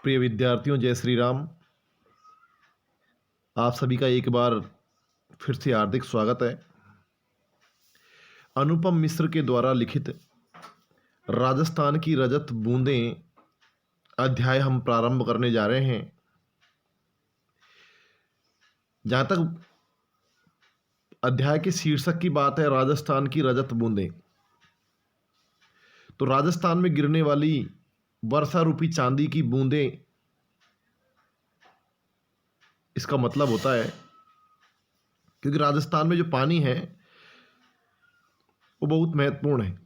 प्रिय विद्यार्थियों, जय श्री राम। आप सभी का एक बार फिर से हार्दिक स्वागत है। अनुपम मिश्र के द्वारा लिखित राजस्थान की रजत बूंदें अध्याय हम प्रारंभ करने जा रहे हैं। जहाँ तक अध्याय के शीर्षक की बात है, राजस्थान की रजत बूंदें, तो राजस्थान में गिरने वाली वर्षा रूपी चांदी की बूंदें, इसका मतलब होता है क्योंकि राजस्थान में जो पानी है वो बहुत महत्वपूर्ण है।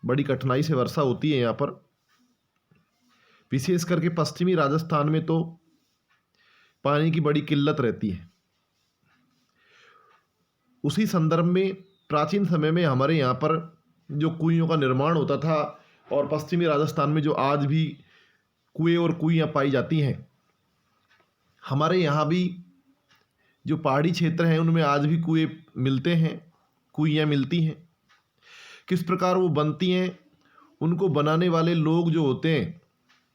बड़ी कठिनाई से वर्षा होती है यहाँ पर, विशेष करके पश्चिमी राजस्थान में तो पानी की बड़ी किल्लत रहती है। उसी संदर्भ में प्राचीन समय में हमारे यहाँ पर जो कुइयों का निर्माण होता था, और पश्चिमी राजस्थान में जो आज भी कुएं और कुइयाँ पाई जाती हैं, हमारे यहाँ भी जो पहाड़ी क्षेत्र हैं उनमें आज भी कुएं मिलते हैं, कुइयाँ मिलती हैं। किस प्रकार वो बनती हैं, उनको बनाने वाले लोग जो होते हैं,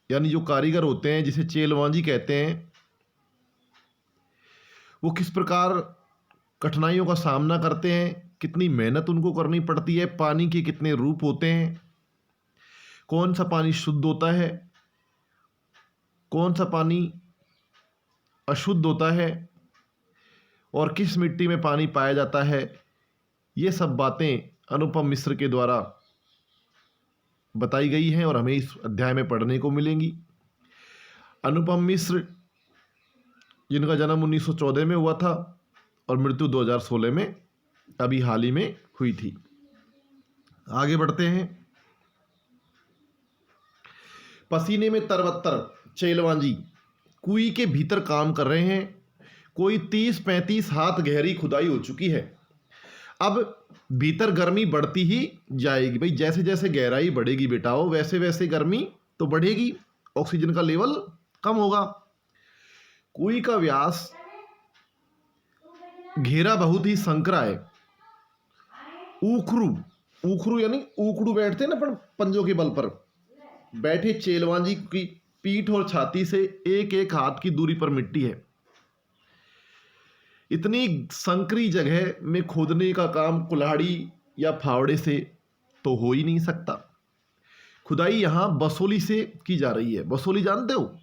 यानी जो कारीगर होते हैं, जिसे चेलवांजी कहते हैं, वो किस प्रकार कठिनाइयों का सामना करते हैं, कितनी मेहनत उनको करनी पड़ती है, पानी के कितने रूप होते हैं, कौन सा पानी शुद्ध होता है, कौन सा पानी अशुद्ध होता है, और किस मिट्टी में पानी पाया जाता है, ये सब बातें अनुपम मिश्र के द्वारा बताई गई हैं और हमें इस अध्याय में पढ़ने को मिलेंगी। अनुपम मिश्र, जिनका जन्म 1914 में हुआ था और मृत्यु 2016 में अभी हाल ही में हुई थी। आगे बढ़ते हैं। पसीने में तरबतर चेलवांजी कुई के भीतर काम कर रहे हैं। कोई 30-35 हाथ गहरी खुदाई हो चुकी है। अब भीतर गर्मी बढ़ती ही जाएगी। भाई, जैसे जैसे गहराई बढ़ेगी बेटाओ, वैसे वैसे गर्मी तो बढ़ेगी, ऑक्सीजन का लेवल कम होगा। कुई का व्यास, घेरा बहुत ही संकरा है। उखरू, उखरू यानी उखड़ू बैठते हैं ना पंजों के बल पर बैठे चेलवांजी की पीठ और छाती से एक एक हाथ की दूरी पर मिट्टी है। इतनी संकरी जगह में खोदने का काम कुल्हाड़ी या फावड़े से तो हो ही नहीं सकता। खुदाई यहाँ बसोली से की जा रही है। बसोली जानते हो?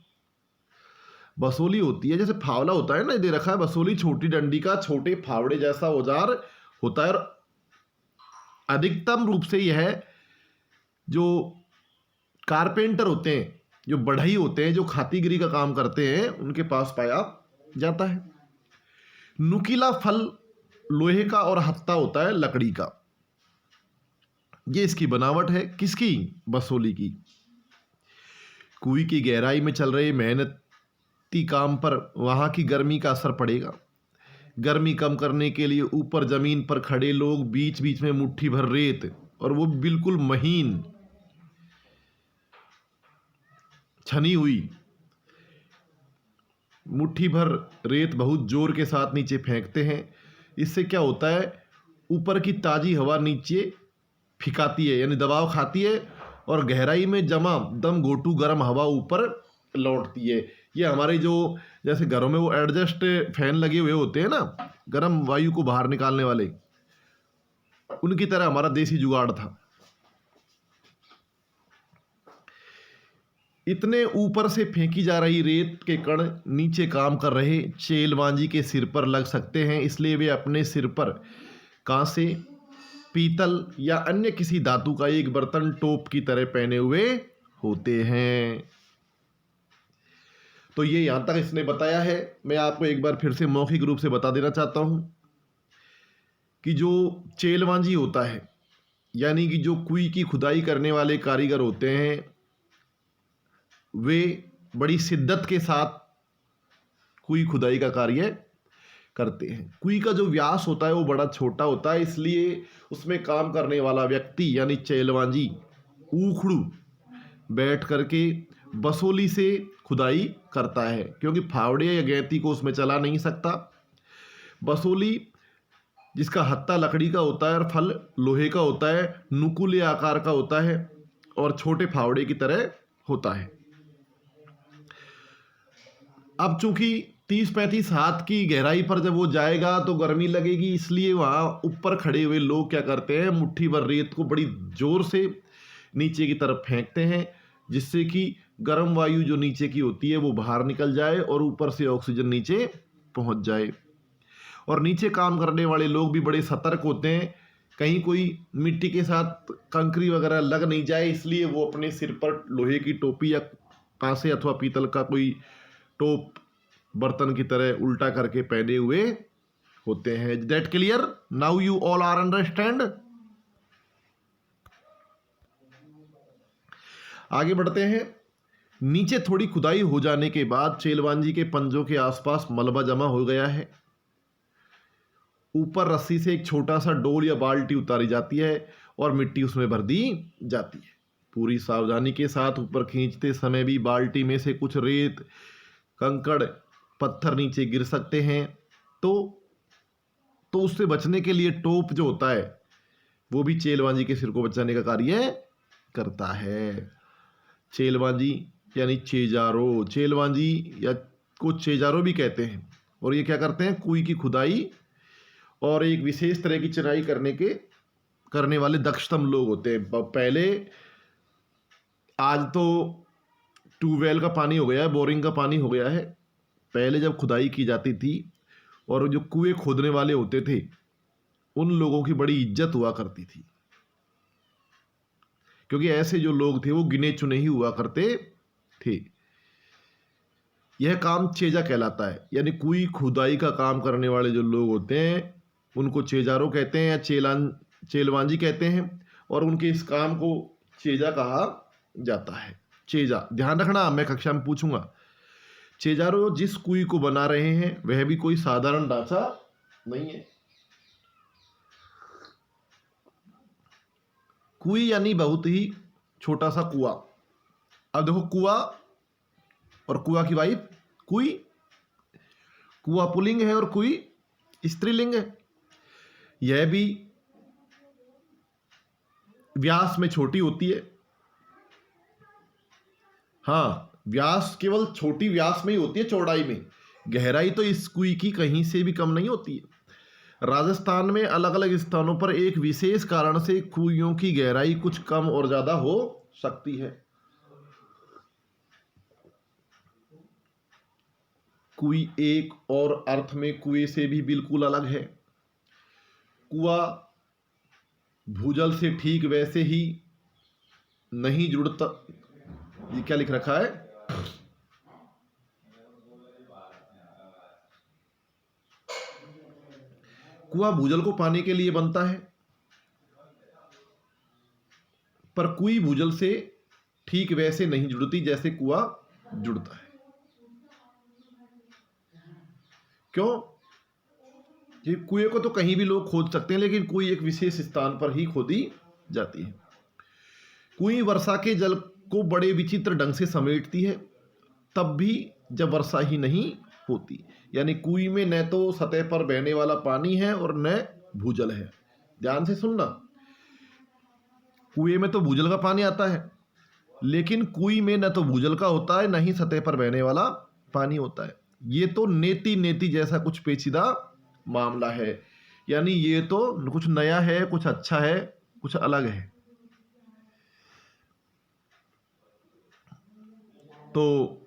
बसोली होती है, जैसे फावला होता है ना, दे रखा है बसोली, छोटी डंडी का छोटे फावड़े जैसा औजार होता है। और अधिकतम रूप से यह जो कारपेंटर होते हैं, जो बढ़ई होते हैं, जो खातीगिरी का काम करते हैं, उनके पास पाया जाता है। नुकीला फल लोहे का और हत्ता होता है लकड़ी का। ये इसकी बनावट है। किसकी? बसोली की। कुई की गहराई में चल रहे मेहनती काम पर वहां की गर्मी का असर पड़ेगा। गर्मी कम करने के लिए ऊपर जमीन पर खड़े लोग बीच बीच में मुट्ठी भर रेत, और वो बिल्कुल महीन छनी हुई मुट्ठी भर रेत बहुत जोर के साथ नीचे फेंकते हैं। इससे क्या होता है, ऊपर की ताजी हवा नीचे फिकाती है, यानी दबाव खाती है, और गहराई में जमा दम घोटू गर्म हवा ऊपर लौटती है। ये हमारे जो जैसे घरों में वो एडजस्ट फैन लगे हुए होते हैं ना, गर्म वायु को बाहर निकालने वाले, उनकी तरह हमारा देसी जुगाड़ था। इतने ऊपर से फेंकी जा रही रेत के कण नीचे काम कर रहे चेलवांजी के सिर पर लग सकते हैं, इसलिए वे अपने सिर पर कांसे, पीतल या अन्य किसी धातु का एक बर्तन टोप की तरह पहने हुए होते हैं। तो ये यहां तक इसने बताया है। मैं आपको एक बार फिर से मौखिक रूप से बता देना चाहता हूं कि जो चेलवांजी होता है, यानी कि जो कुई की खुदाई करने वाले कारीगर होते हैं, वे बड़ी शिद्दत के साथ कुई खुदाई का कार्य करते हैं। कुई का जो व्यास होता है वो बड़ा छोटा होता है, इसलिए उसमें काम करने वाला व्यक्ति यानी चेलवांजी उखड़ू बैठ करके बसोली से खुदाई करता है, क्योंकि फावड़े या गैंती को उसमें चला नहीं सकता। बसोली, जिसका हत्ता लकड़ी का होता है और फल लोहे का होता है, नुकीले आकार का होता है और छोटे फावड़े की तरह होता है। अब चूंकि 30-35 हाथ की गहराई पर जब वो जाएगा तो गर्मी लगेगी, इसलिए वहाँ ऊपर खड़े हुए लोग क्या करते हैं, मुट्ठी भर रेत को बड़ी जोर से नीचे की तरफ फेंकते हैं, जिससे कि गर्म वायु जो नीचे की होती है वो बाहर निकल जाए और ऊपर से ऑक्सीजन नीचे पहुंच जाए। और नीचे काम करने वाले लोग भी बड़े सतर्क होते हैं, कहीं कोई मिट्टी के साथ कंकरी वगैरह लग नहीं जाए, इसलिए वो अपने सिर पर लोहे की टोपी या कांसे अथवा पीतल का कोई टोप बर्तन की तरह उल्टा करके पहने हुए होते हैं। That clear? Now you all are understand. आगे बढ़ते हैं। नीचे थोड़ी खुदाई हो जाने के बाद चेलवांजी के पंजों के आसपास मलबा जमा हो गया है। ऊपर रस्सी से एक छोटा सा डोल या बाल्टी उतारी जाती है और मिट्टी उसमें भर दी जाती है। पूरी सावधानी के साथ ऊपर खींचते समय भी बाल्टी में से कुछ रेत, कंकड़, पत्थर नीचे गिर सकते हैं, तो उससे बचने के लिए टोप जो होता है वो भी चेलवांजी के सिर को बचाने का कार्य करता है। चेलवांजी यानी चेजारो, चेलवांजी या को चेजारो भी कहते हैं, और ये क्या करते हैं, कुएं की खुदाई और एक विशेष तरह की चिनाई करने वाले दक्षतम लोग होते हैं। पहले, आज तो ट्यूबवेल का पानी हो गया है, बोरिंग का पानी हो गया है, पहले जब खुदाई की जाती थी और जो कुएं खोदने वाले होते थे उन लोगों की बड़ी इज्जत हुआ करती थी, क्योंकि ऐसे जो लोग थे वो गिने चुने ही हुआ करते थे। यह काम चेजा कहलाता है, यानी कुएं खुदाई का काम करने वाले जो लोग होते हैं उनको चेजारो कहते हैं या चेलवांजी कहते हैं, और उनके इस काम को चेजा कहा जाता है। चेजा, ध्यान रखना, मैं कक्षा में पूछूंगा। चेजारो जिस कुएं को बना रहे हैं वह भी कोई साधारण ढांचा नहीं है। कुएं यानी बहुत ही छोटा सा कुआं। अब देखो, कुआं और कुआं की वाइफ कुई, कुआं पुल्लिंग है और कुई स्त्रीलिंग है। यह भी व्यास में छोटी होती है। हाँ, व्यास केवल छोटी व्यास में ही होती है, चौड़ाई में। गहराई तो इस कुएं की कहीं से भी कम नहीं होती है। राजस्थान में अलग अलग स्थानों पर एक विशेष कारण से कुइयों की गहराई कुछ कम और ज्यादा हो सकती है। कुएं एक और अर्थ में कुएं से भी बिल्कुल अलग है। कुआं भूजल से ठीक वैसे ही नहीं जुड़ता। ये क्या लिख रखा है? कुआं भूजल को पाने के लिए बनता है, पर कुएं भूजल से ठीक वैसे नहीं जुड़ती जैसे कुआं जुड़ता है। क्यों? ये कुएं को तो कहीं भी लोग खोद सकते हैं, लेकिन कुएं एक विशेष स्थान पर ही खोदी जाती है। कुएं वर्षा के जल को बड़े विचित्र ढंग से समेटती है, तब भी जब वर्षा ही नहीं होती। यानी कुएं में न तो सतह पर बहने वाला पानी है और न भूजल है। ध्यान से सुनना, कुएं में तो भूजल का पानी आता है, लेकिन कुएं में न तो भूजल का होता है न ही सतह पर बहने वाला पानी होता है। ये तो नेति नेति जैसा कुछ पेचीदा मामला है। यानी ये तो कुछ नया है, कुछ अच्छा है, कुछ अलग है। तो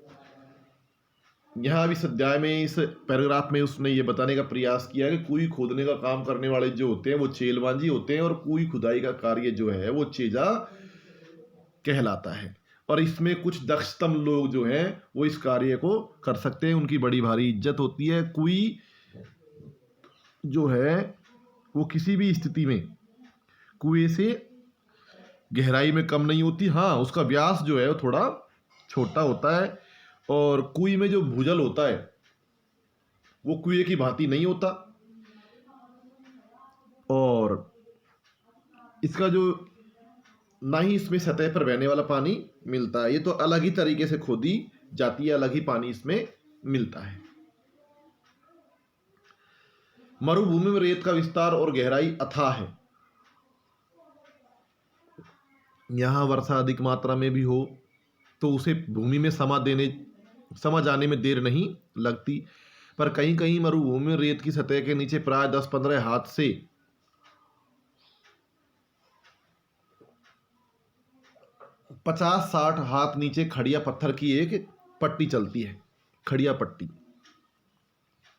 यहां भी इस अध्याय में, इस पैराग्राफ में उसने ये बताने का प्रयास किया कि कुएं खोदने का काम करने वाले जो होते हैं वो चेलवांजी होते हैं, और कुएं खुदाई का कार्य जो है वो चेजा कहलाता है। और इसमें कुछ दक्षतम लोग जो हैं वो इस कार्य को कर सकते हैं, उनकी बड़ी भारी इज्जत होती है। कुएं जो है वो किसी भी स्थिति में कुएं से गहराई में कम नहीं होती। हाँ, उसका व्यास जो है वो थोड़ा छोटा होता है, और कुएं में जो भूजल होता है वो कुएं की भांति नहीं होता, और इसका जो ना ही इसमें सतह पर बहने वाला पानी मिलता है। ये तो अलग ही तरीके से खोदी जाती है, अलग ही पानी इसमें मिलता है। मरुभूमि में रेत का विस्तार और गहराई अथाह है। यहां वर्षा अधिक मात्रा में भी हो तो उसे भूमि में समा देने समझ आने में देर नहीं लगती। पर कहीं कहीं मरुभूमि में रेत की सतह के नीचे प्राय 10-15 हाथ से 50-60 हाथ नीचे खड़िया पत्थर की एक पट्टी चलती है, खड़िया पट्टी।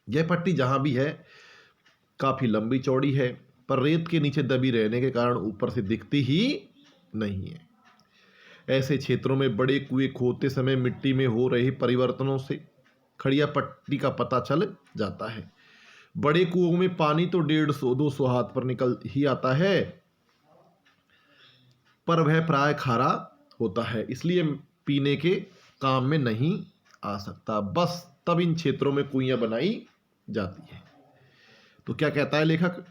यह पट्टी जहां भी है काफी लंबी चौड़ी है, पर रेत के नीचे दबी रहने के कारण ऊपर से दिखती ही नहीं है। ऐसे क्षेत्रों में बड़े कुएं खोदते समय मिट्टी में हो रहे परिवर्तनों से खड़िया पट्टी का पता चल जाता है। बड़े कुओं में पानी तो 150-200 हाथ पर निकल ही आता है, पर वह प्राय खारा होता है, इसलिए पीने के काम में नहीं आ सकता। बस तब इन क्षेत्रों में कुइयां बनाई जाती है। तो क्या कहता है लेखक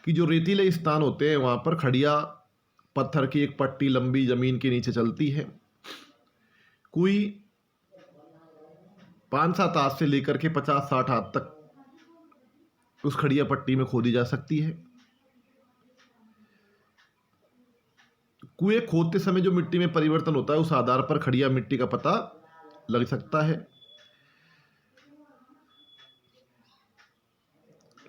कि जो रेतीले स्थान होते हैं वहां पर खड़िया पत्थर की एक पट्टी लंबी जमीन के नीचे चलती है। कुई 5-7 हाथ से लेकर के 50-60 हाथ तक उस खड़िया पट्टी में खोदी जा सकती है। कुएं खोदते समय जो मिट्टी में परिवर्तन होता है उस आधार पर खड़िया मिट्टी का पता लग सकता है।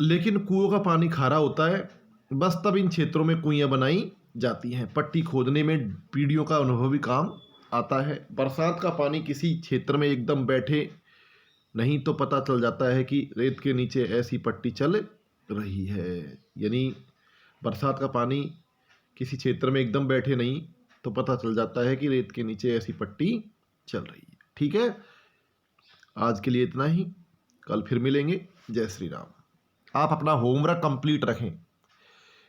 लेकिन कुओं का पानी खारा होता है, बस तब इन क्षेत्रों में कुइयां बनाई जाती हैं। पट्टी खोदने में पीढ़ियों का अनुभव भी काम आता है। बरसात का पानी किसी क्षेत्र में एकदम बैठे नहीं तो पता चल जाता है कि रेत के नीचे ऐसी पट्टी चल रही है। यानी बरसात का पानी किसी क्षेत्र में एकदम बैठे नहीं तो पता चल जाता है कि रेत के नीचे ऐसी पट्टी चल रही है। ठीक है, आज के लिए इतना ही, कल फिर मिलेंगे। जय श्री राम। आप अपना होमवर्क कंप्लीट रखें,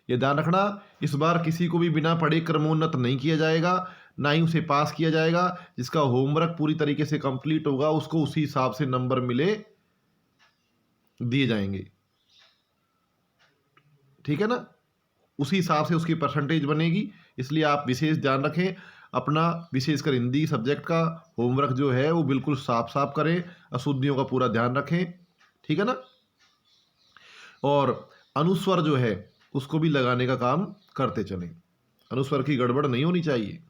यह ध्यान रखना इस बार किसी को भी बिना पढ़े क्रमोन्नत नहीं किया जाएगा, ना ही उसे पास किया जाएगा। जिसका होमवर्क पूरी तरीके से कंप्लीट होगा उसको उसी हिसाब से नंबर दिए जाएंगे। ठीक है ना, उसी हिसाब से उसकी परसेंटेज बनेगी। इसलिए आप विशेष ध्यान रखें अपना, विशेषकर हिंदी सब्जेक्ट का होमवर्क जो है वो बिल्कुल साफ साफ करें, अशुद्धियों का पूरा ध्यान रखें। ठीक है ना, और अनुस्वर जो है उसको भी लगाने का काम करते चलें। अनुस्वर की गड़बड़ नहीं होनी चाहिए।